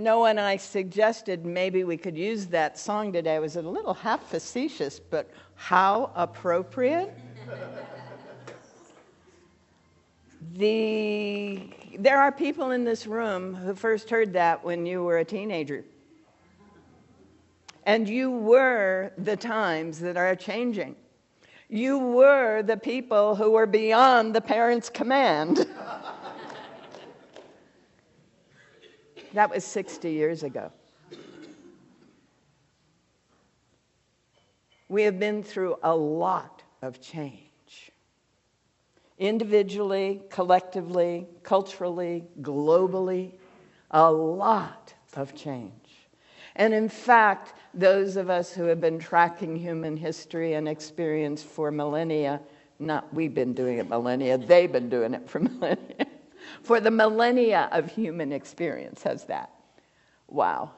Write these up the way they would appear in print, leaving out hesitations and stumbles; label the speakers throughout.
Speaker 1: know, when I suggested maybe we could use that song today, I was a little half facetious, but how appropriate. There are people in this room who first heard that when you were a teenager. And you were the times that are changing. You were the people who were beyond the parents' command. That was 60 years ago. We have been through a lot of change. Individually, collectively, culturally, globally, a lot of change. And in fact, those of us who have been tracking human history and experience for millennia, not we've been doing it millennia, they've been doing it for millennia. For the millennia of human experience, how's that? Wow.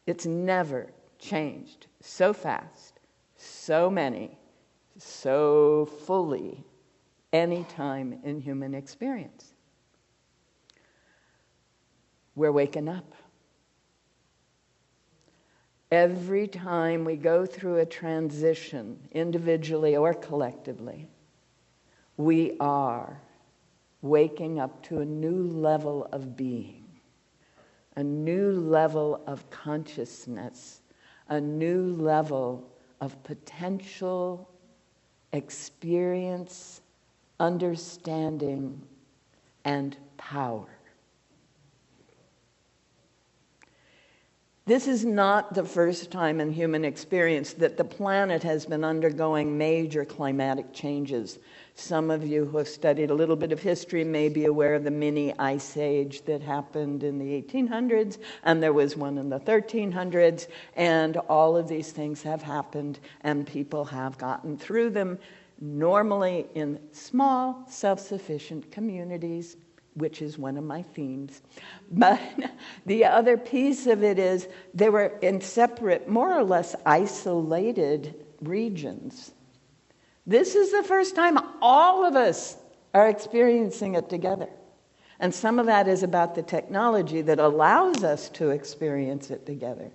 Speaker 1: It's never changed so fast, so many, so fully, any time in human experience. We're waking up. Every time we go through a transition, individually or collectively, we are waking up to a new level of being, a new level of consciousness, a new level of potential experience, understanding, and power. This is not the first time in human experience that the planet has been undergoing major climatic changes. Some of you who have studied a little bit of history may be aware of the mini ice age that happened in the 1800s, and there was one in the 1300s, and all of these things have happened, and people have gotten through them, normally in small, self-sufficient communities, which is one of my themes. But the other piece of it is they were in separate, more or less isolated regions. This is the first time all of us are experiencing it together. And some of that is about the technology that allows us to experience it together.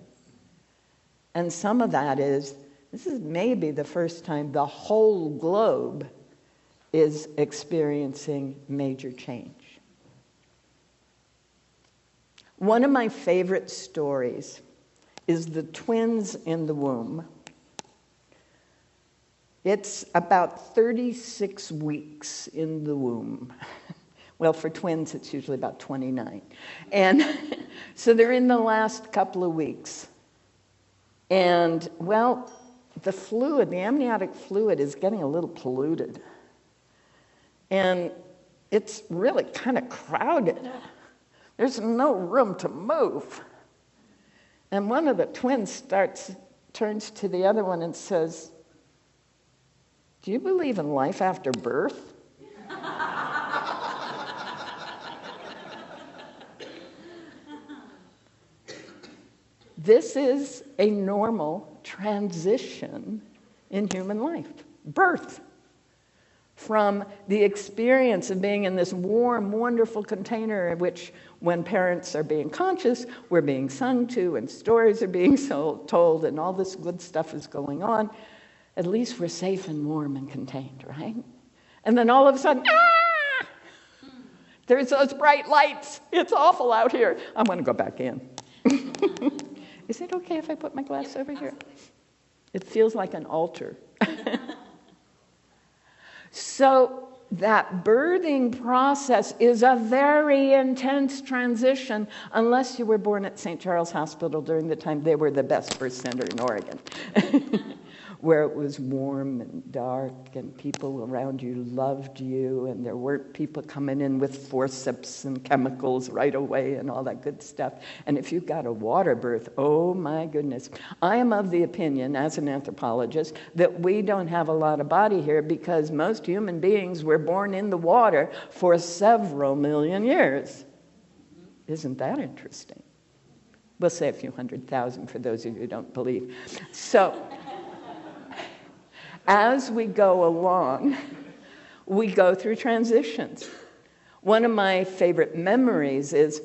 Speaker 1: And some of that is, this is maybe the first time the whole globe is experiencing major change. One of my favorite stories is the twins in the womb. It's about 36 weeks in the womb. Well, for twins, it's usually about 29. And so they're in the last couple of weeks. And, well, the fluid, the amniotic fluid, is getting a little polluted. And it's really kind of crowded. There's no room to move. And one of the twins turns to the other one and says, "Do you believe in life after birth?" This is a normal transition in human life. Birth. From the experience of being in this warm, wonderful container in which, when parents are being conscious, we're being sung to and stories are being told and all this good stuff is going on, at least we're safe and warm and contained, right? And then all of a sudden, there's those bright lights. It's awful out here. I'm going to go back in. Is it okay if I put my glass over here? It feels like an altar. So that birthing process is a very intense transition unless you were born at St. Charles Hospital during the time they were the best birth center in Oregon, where it was warm and dark and people around you loved you and there weren't people coming in with forceps and chemicals right away and all that good stuff. And if you got a water birth, oh my goodness. I am of the opinion, as an anthropologist, that we don't have a lot of body here because most human beings were born in the water for several million years. Isn't that interesting? We'll say a few 100,000 for those of you who don't believe. So, as we go along, we go through transitions. One of my favorite memories is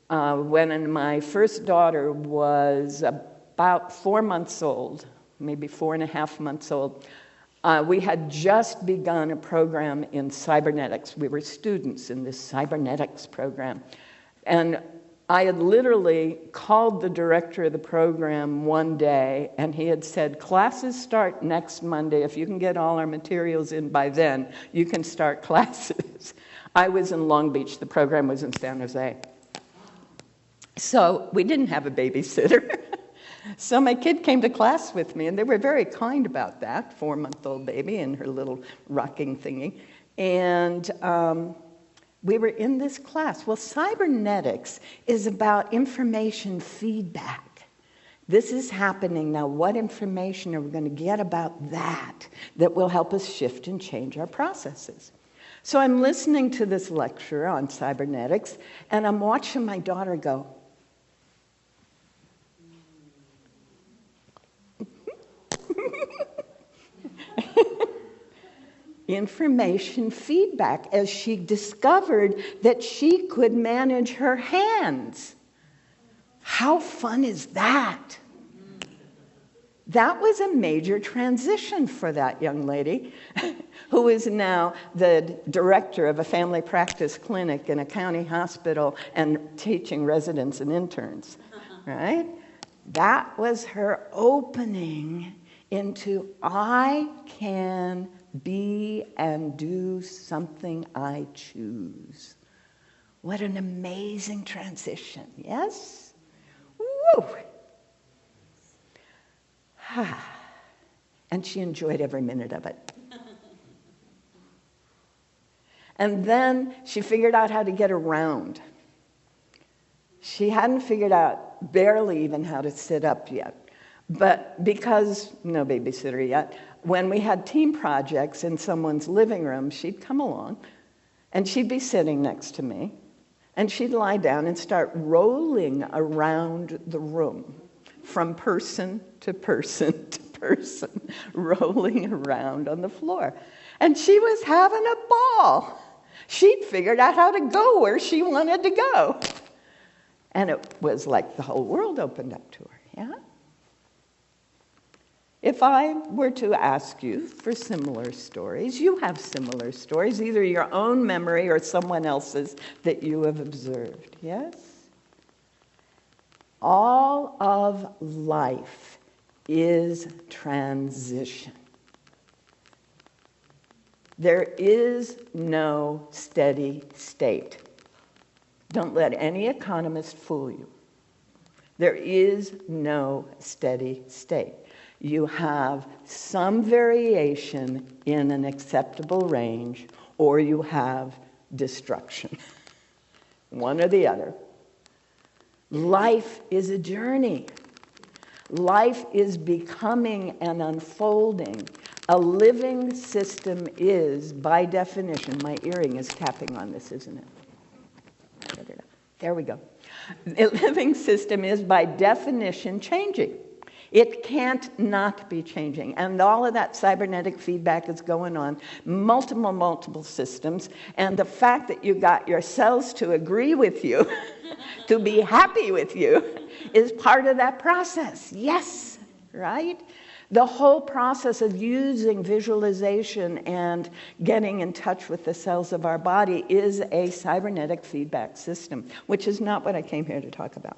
Speaker 1: When my first daughter was about 4 months old, maybe 4.5 months old, we had just begun a program in cybernetics. We were students in this cybernetics program. And I had literally called the director of the program one day, and he had said, classes start next Monday. If you can get all our materials in by then, you can start classes. I was in Long Beach. The program was in San Jose. So we didn't have a babysitter. So my kid came to class with me, and they were very kind about that, 4-month-old baby in her little rocking thingy. And we were in this class. Well, cybernetics is about information feedback. This is happening now. What information are we going to get about that will help us shift and change our processes? So I'm listening to this lecture on cybernetics, and I'm watching my daughter go, information feedback, as she discovered that she could manage her hands. How fun is that? That was a major transition for that young lady, who is now the director of a family practice clinic in a county hospital and teaching residents and interns, right? That was her opening into, I can be and do something I choose. What an amazing transition, yes? Woo! And she enjoyed every minute of it. And then she figured out how to get around. She hadn't figured out barely even how to sit up yet. But because, no babysitter yet, when we had team projects in someone's living room, she'd come along, and she'd be sitting next to me, and she'd lie down and start rolling around the room, from person to person to person, rolling around on the floor. And she was having a ball. She'd figured out how to go where she wanted to go. And it was like the whole world opened up to her, yeah? If I were to ask you for similar stories, you have similar stories, either your own memory or someone else's that you have observed, yes? All of life is transition. There is no steady state. Don't let any economist fool you. There is no steady state. You have some variation in an acceptable range, or you have destruction. One or the other. Life is a journey. Life is becoming and unfolding. A living system is, by definition, my earring is tapping on this, isn't it? There we go. A living system is, by definition, changing. It can't not be changing. And all of that cybernetic feedback is going on, multiple systems. And the fact that you got your cells to agree with you, to be happy with you, is part of that process. Yes, right? The whole process of using visualization and getting in touch with the cells of our body is a cybernetic feedback system, which is not what I came here to talk about.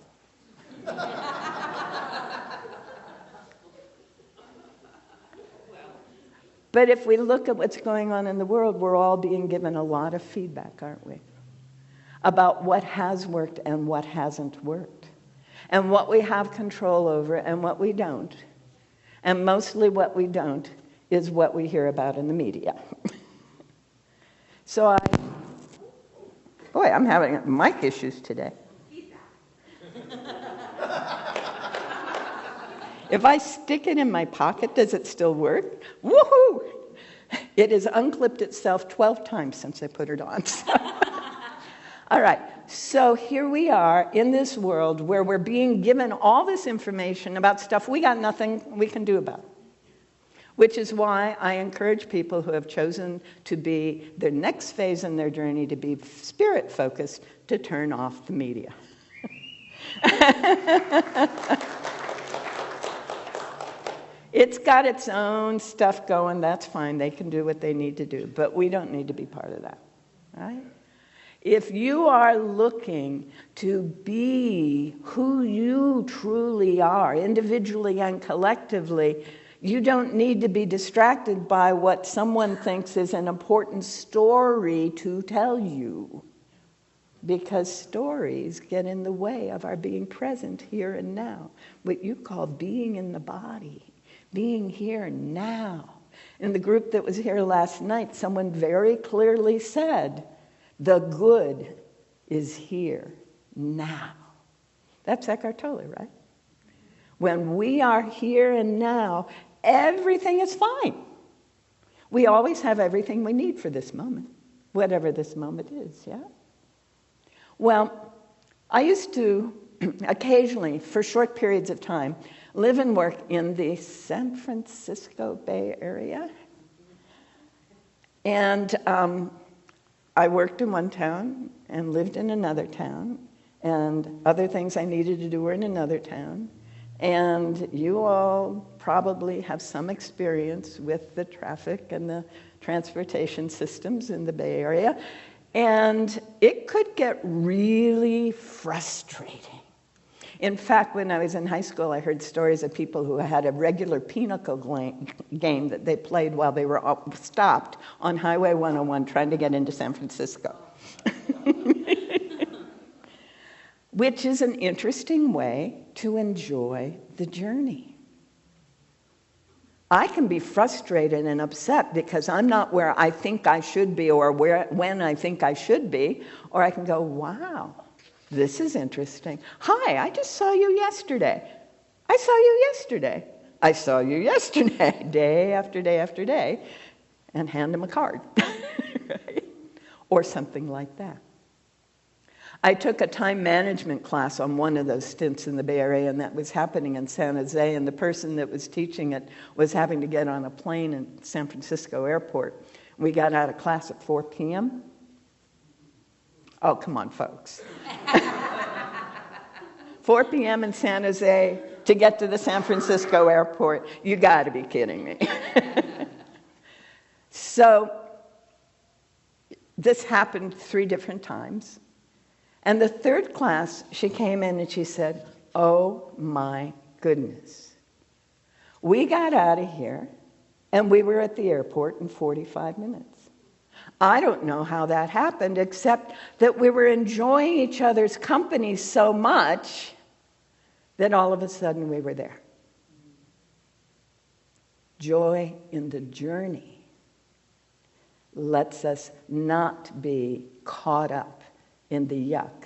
Speaker 1: But if we look at what's going on in the world, we're all being given a lot of feedback, aren't we? About what has worked and what hasn't worked. And what we have control over and what we don't. And mostly what we don't is what we hear about in the media. So I'm having mic issues today. If I stick it in my pocket, does it still work? Woohoo! It has unclipped itself 12 times since I put it on. All right, so here we are in this world where we're being given all this information about stuff we got nothing we can do about. Which is why I encourage people who have chosen to be their next phase in their journey to be spirit-focused to turn off the media. It's got its own stuff going. That's fine. They can do what they need to do. But we don't need to be part of that. Right? If you are looking to be who you truly are, individually and collectively, you don't need to be distracted by what someone thinks is an important story to tell you. Because stories get in the way of our being present here and now. What you call being in the body. Being here now. In the group that was here last night, someone very clearly said, the good is here now. That's Eckhart Tolle, right? When we are here and now, everything is fine. We always have everything we need for this moment, whatever this moment is, yeah? Well, I used to occasionally, for short periods of time, live and work in the San Francisco Bay Area. And I worked in one town and lived in another town, and other things I needed to do were in another town. And you all probably have some experience with the traffic and the transportation systems in the Bay Area. And it could get really frustrating. In fact, when I was in high school, I heard stories of people who had a regular pinochle game that they played while they were stopped on Highway 101 trying to get into San Francisco. Which is an interesting way to enjoy the journey. I can be frustrated and upset because I'm not where I think I should be or when I think I should be, or I can go, wow. This is interesting. Hi, I just saw you yesterday. I saw you yesterday. I saw you yesterday, day after day after day, and hand them a card, right? Or something like that. I took a time management class on one of those stints in the Bay Area, and that was happening in San Jose, and the person that was teaching it was having to get on a plane in San Francisco airport. We got out of class at 4 p.m., Oh, come on, folks. 4 p.m. in San Jose to get to the San Francisco airport. You got to be kidding me. So this happened 3 different times. And the third class, she came in and she said, oh my goodness. We got out of here and we were at the airport in 45 minutes. I don't know how that happened, except that we were enjoying each other's company so much that all of a sudden we were there. Joy in the journey lets us not be caught up in the yuck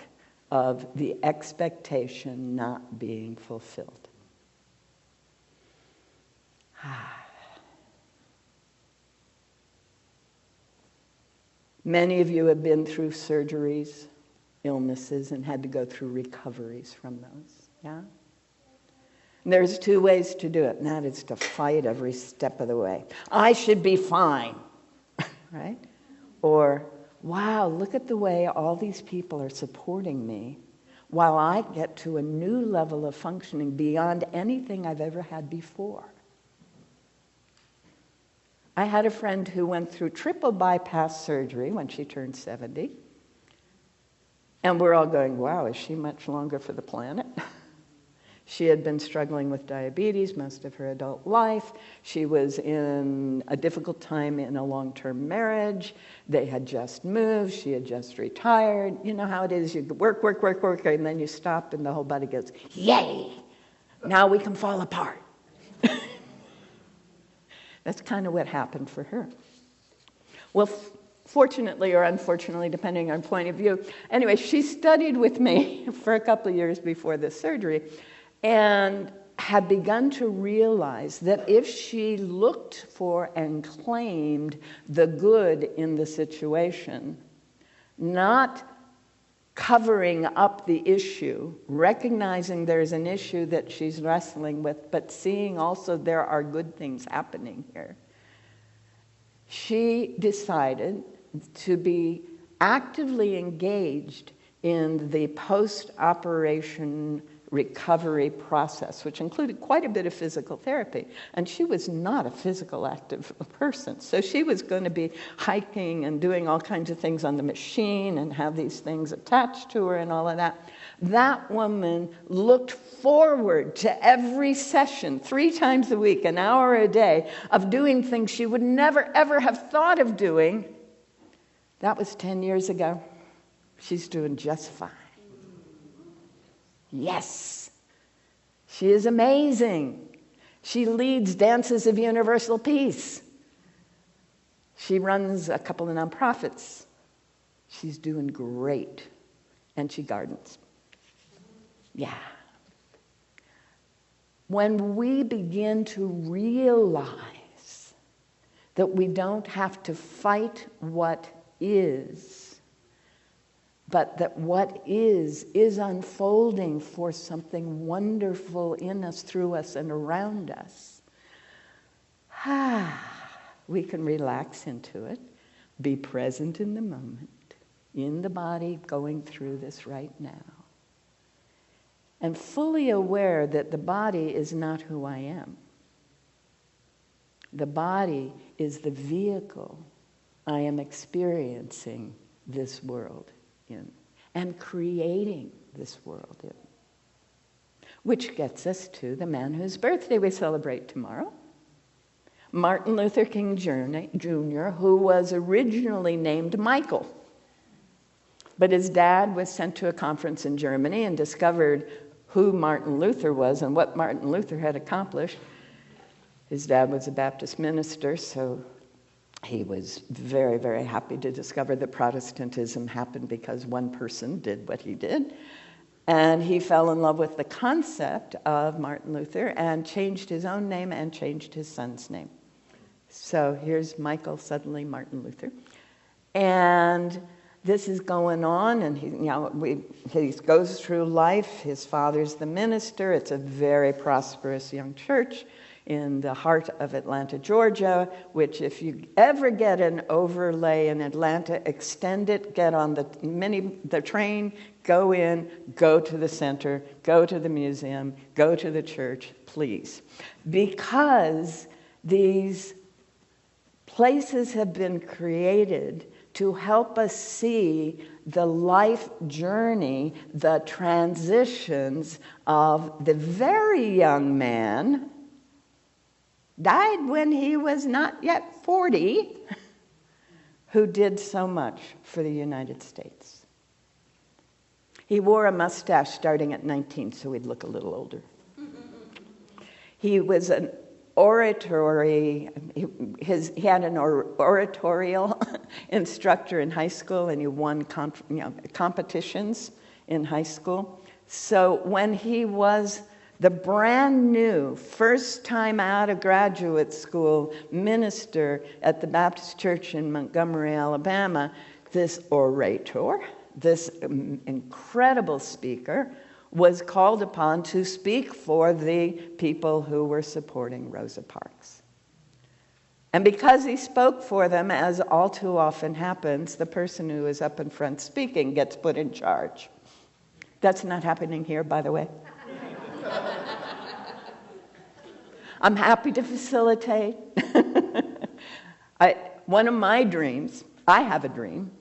Speaker 1: of the expectation not being fulfilled. Many of you have been through surgeries, illnesses, and had to go through recoveries from those, yeah? And there's 2 ways to do it, and that is to fight every step of the way. I should be fine, right? Or, wow, look at the way all these people are supporting me while I get to a new level of functioning beyond anything I've ever had before. I had a friend who went through triple bypass surgery when she turned 70. And we're all going, wow, is she much longer for the planet? She had been struggling with diabetes most of her adult life. She was in a difficult time in a long-term marriage. They had just moved. She had just retired. You know how it is. You work, and then you stop and the whole body goes, yay! Now we can fall apart. That's kind of what happened for her. Well, fortunately or unfortunately, depending on point of view. Anyway, she studied with me for a couple of years before this surgery and had begun to realize that if she looked for and claimed the good in the situation, not covering up the issue, recognizing there's an issue that she's wrestling with, but seeing also there are good things happening here, she decided to be actively engaged in the post-operation recovery process, which included quite a bit of physical therapy. And she was not a physical active person. So she was going to be hiking and doing all kinds of things on the machine and have these things attached to her and all of that. That woman looked forward to every session, 3 times a week, an hour a day, of doing things she would never, ever have thought of doing. That was 10 years ago. She's doing just fine. Yes, she is amazing. She leads Dances of Universal Peace. She runs a couple of nonprofits. She's doing great. And she gardens. Yeah. When we begin to realize that we don't have to fight what is, but that what is unfolding for something wonderful in us, through us, and around us, we can relax into it, be present in the moment, in the body going through this right now, and fully aware that the body is not who I am. The body is the vehicle I am experiencing this world in, and creating this world in. Which gets us to the man whose birthday we celebrate tomorrow, Martin Luther King Jr., who was originally named Michael. But his dad was sent to a conference in Germany and discovered who Martin Luther was and what Martin Luther had accomplished. His dad was a Baptist minister, so he was very, very happy to discover that Protestantism happened because one person did what he did. And he fell in love with the concept of Martin Luther and changed his own name and changed his son's name. So here's Michael, suddenly Martin Luther. And this is going on, and he goes through life. His father's the minister. It's a very prosperous young church in the heart of Atlanta, Georgia, which if you ever get an overlay in Atlanta, extend it, get on the train, go in, go to the center, go to the museum, go to the church, please. Because these places have been created to help us see the life journey, the transitions of the very young man, died when he was not yet 40, who did so much for the United States. He wore a mustache starting at 19, so he'd look a little older. He was an he had an oratorial instructor in high school, and he won competitions in high school. So when he was the brand new, first time out of graduate school minister at the Baptist Church in Montgomery, Alabama, this orator, this incredible speaker, was called upon to speak for the people who were supporting Rosa Parks. And because he spoke for them, as all too often happens, the person who is up in front speaking gets put in charge. That's not happening here, by the way. I'm happy to facilitate. One of my dreams, I have a dream,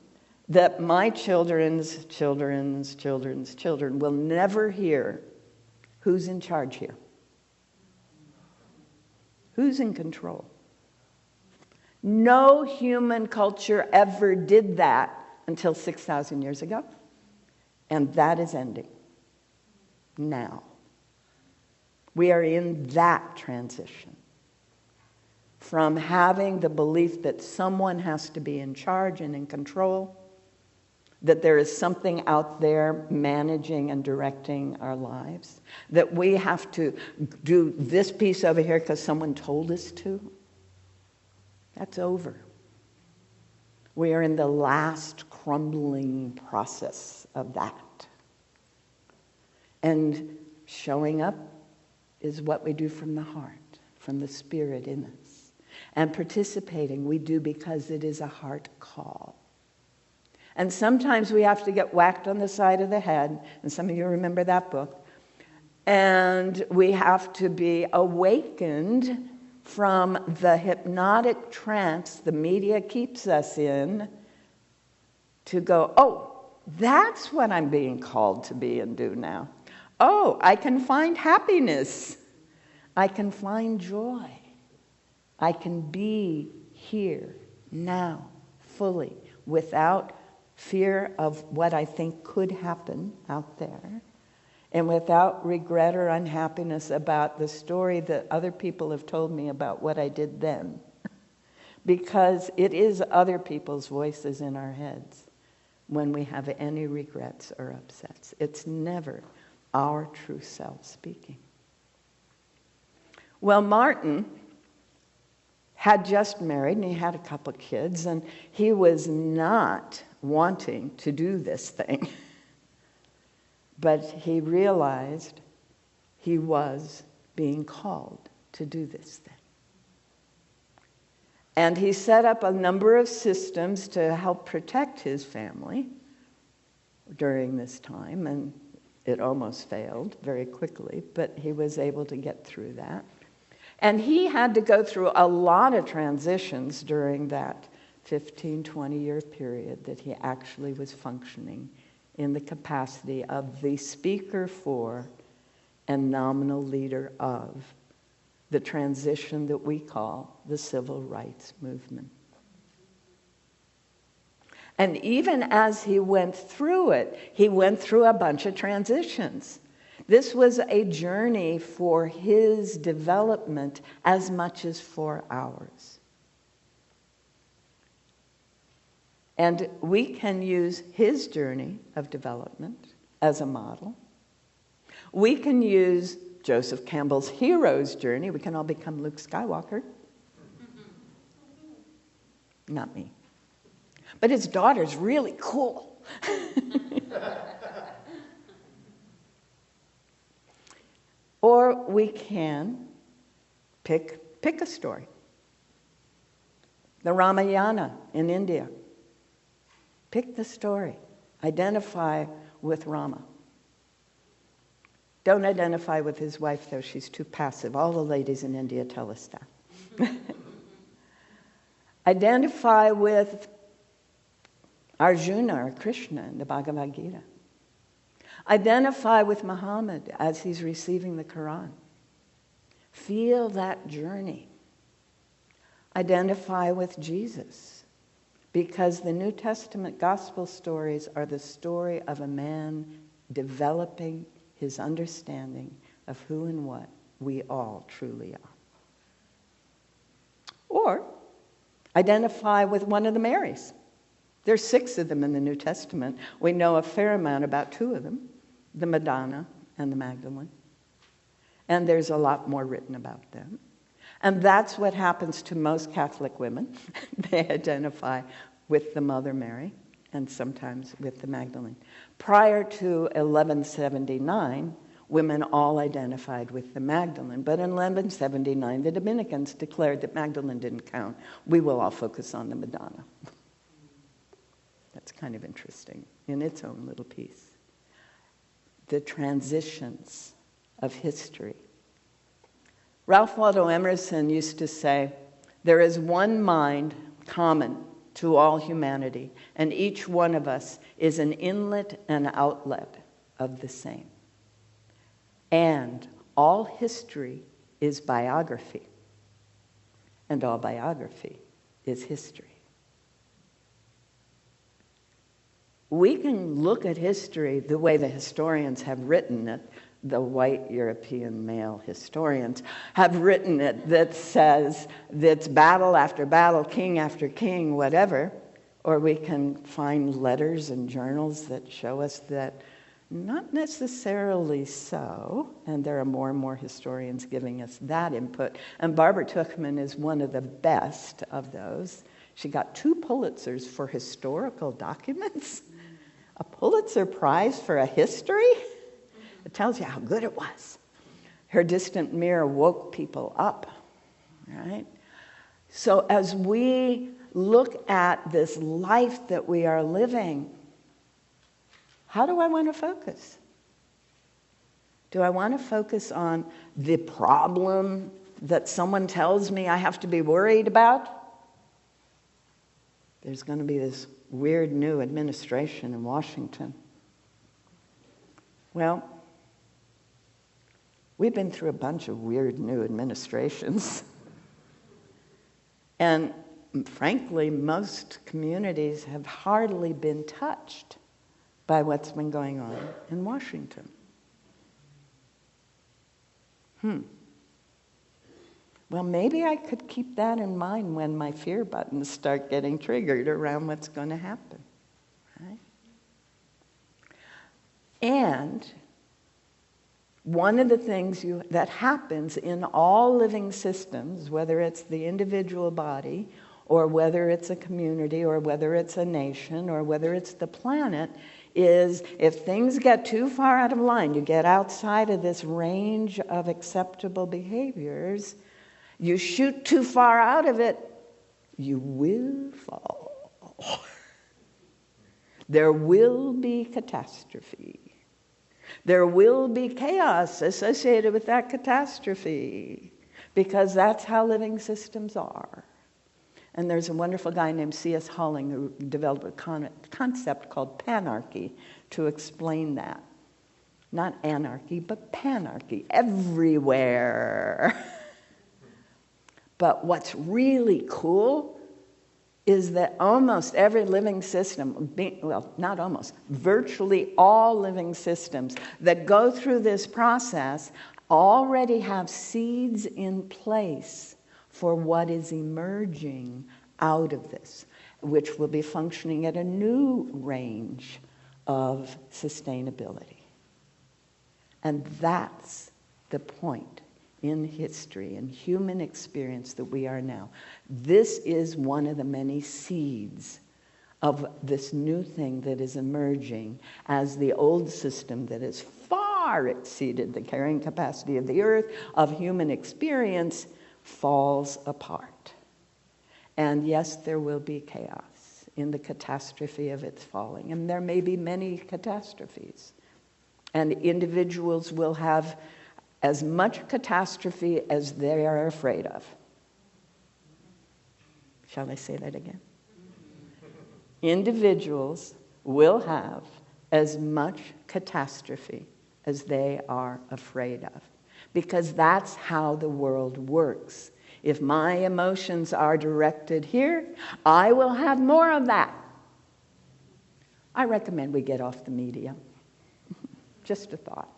Speaker 1: that my children's children will never hear who's in charge here. Who's in control? No human culture ever did that until 6,000 years ago. And that is ending now. We are in that transition from having the belief that someone has to be in charge and in control, that there is something out there managing and directing our lives, that we have to do this piece over here because someone told us to. That's over. We are in the last crumbling process of that. And showing up is what we do from the heart, from the spirit in us. And participating we do because it is a heart call. And sometimes we have to get whacked on the side of the head, and some of you remember that book. And we have to be awakened from the hypnotic trance the media keeps us in to go, oh, that's what I'm being called to be and do now. Oh, I can find happiness. I can find joy. I can be here now fully without fear of what I think could happen out there, and without regret or unhappiness about the story that other people have told me about what I did then. Because it is other people's voices in our heads when we have any regrets or upsets. It's never our true self speaking. Well, Martin had just married and he had a couple kids, and he was not wanting to do this thing. But he realized he was being called to do this thing. And he set up a number of systems to help protect his family during this time, and it almost failed very quickly, but he was able to get through that. And he had to go through a lot of transitions during that 15, 20-year period that he actually was functioning in the capacity of the speaker for and nominal leader of the transition that we call the civil rights movement. And even as he went through it, he went through a bunch of transitions. This was a journey for his development as much as for ours. And we can use his journey of development as a model. We can use Joseph Campbell's hero's journey. We can all become Luke Skywalker. Not me. But his daughter's really cool. Or we can pick a story. The Ramayana in India. Pick the story. Identify with Rama. Don't identify with his wife, though. She's too passive. All the ladies in India tell us that. Identify with Arjuna or Krishna in the Bhagavad Gita. Identify with Muhammad as he's receiving the Quran. Feel that journey. Identify with Jesus, because the New Testament gospel stories are the story of a man developing his understanding of who and what we all truly are. Or identify with one of the Marys. There's 6 of them in the New Testament. We know a fair amount about 2 of them, the Madonna and the Magdalene. And there's a lot more written about them. And that's what happens to most Catholic women. They identify with the Mother Mary and sometimes with the Magdalene. Prior to 1179, women all identified with the Magdalene. But in 1179, the Dominicans declared that Magdalene didn't count. We will all focus on the Madonna. That's kind of interesting in its own little piece. The transitions of history. Ralph Waldo Emerson used to say, there is one mind common to all humanity, and each one of us is an inlet and outlet of the same. And all history is biography, and all biography is history. We can look at history the way the historians have written it, the white European male historians have written it, that says that's battle after battle, king after king, whatever. Or we can find letters and journals that show us that not necessarily so, and there are more and more historians giving us that input. And Barbara Tuchman is one of the best of those. She got 2 Pulitzers for historical documents. A Pulitzer Prize for a history? It tells you how good it was. Her Distant Mirror woke people up, right? So as we look at this life that we are living, how do I want to focus? Do I want to focus on the problem that someone tells me I have to be worried about? There's going to be this weird new administration in Washington. Well, we've been through a bunch of weird new administrations. And frankly, most communities have hardly been touched by what's been going on in Washington. Well, maybe I could keep that in mind when my fear buttons start getting triggered around what's going to happen, right? And one of the things that happens in all living systems, whether it's the individual body, or whether it's a community, or whether it's a nation, or whether it's the planet, is if things get too far out of line, you get outside of this range of acceptable behaviors, you shoot too far out of it, you will fall. There will be catastrophe. There will be chaos associated with that catastrophe, because that's how living systems are. And there's a wonderful guy named C.S. Holling who developed a concept called panarchy to explain that. Not anarchy, but panarchy, everywhere. But what's really cool is that almost every living system, well, not almost, virtually all living systems that go through this process already have seeds in place for what is emerging out of this, which will be functioning at a new range of sustainability. And that's the point in history and human experience that we are now. This is one of the many seeds of this new thing that is emerging as the old system that has far exceeded the carrying capacity of the earth, of human experience, falls apart. And yes, there will be chaos in the catastrophe of its falling. And there may be many catastrophes. And individuals will have as much catastrophe as they are afraid of. Shall I say that again? Individuals will have as much catastrophe as they are afraid of, because that's how the world works. If my emotions are directed here, I will have more of that. I recommend we get off the media. Just a thought.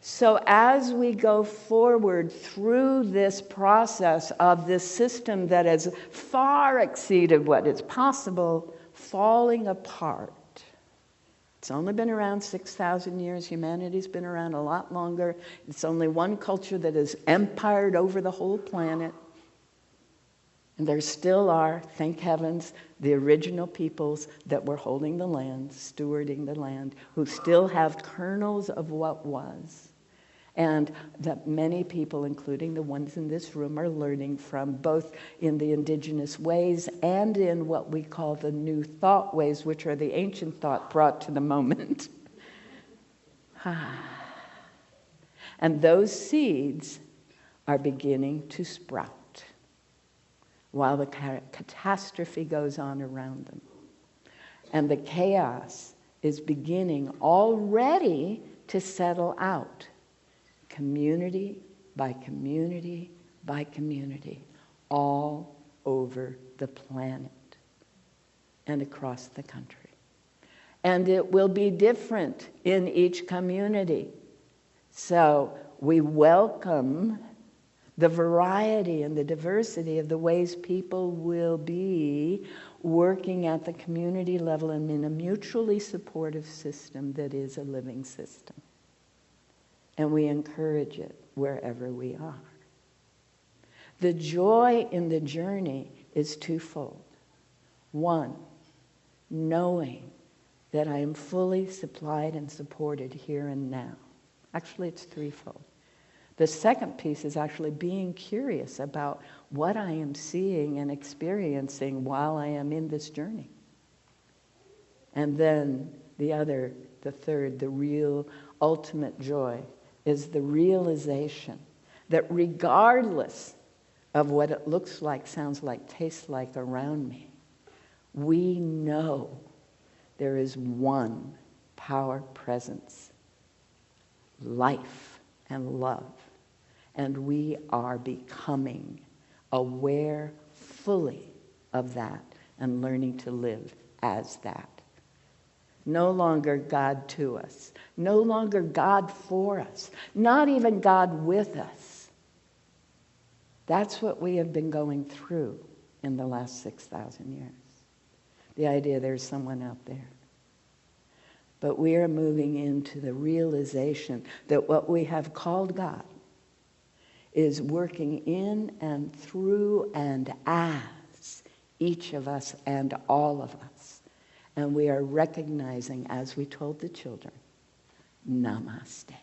Speaker 1: So as we go forward through this process of this system that has far exceeded what is possible, falling apart. It's only been around 6,000 years. Humanity's been around a lot longer. It's only one culture that has empired over the whole planet. And there still are, thank heavens, the original peoples that were holding the land, stewarding the land, who still have kernels of what was. And that many people, including the ones in this room, are learning from, both in the indigenous ways and in what we call the new thought ways, which are the ancient thought brought to the moment. And those seeds are beginning to sprout while the catastrophe goes on around them. And the chaos is beginning already to settle out. Community by community by community, all over the planet and across the country. And it will be different in each community. So we welcome the variety and the diversity of the ways people will be working at the community level and in a mutually supportive system that is a living system. And we encourage it wherever we are. The joy in the journey is twofold. One, knowing that I am fully supplied and supported here and now. Actually, it's threefold. The second piece is actually being curious about what I am seeing and experiencing while I am in this journey. And then the third, the real ultimate joy is the realization that regardless of what it looks like, sounds like, tastes like around me, we know there is one power presence, life and love. And we are becoming aware fully of that and learning to live as that. No longer God to us, no longer God for us, not even God with us. That's what we have been going through in the last 6,000 years. The idea there's someone out there. But we are moving into the realization that what we have called God is working in and through and as each of us and all of us. And we are recognizing, as we told the children, Namaste.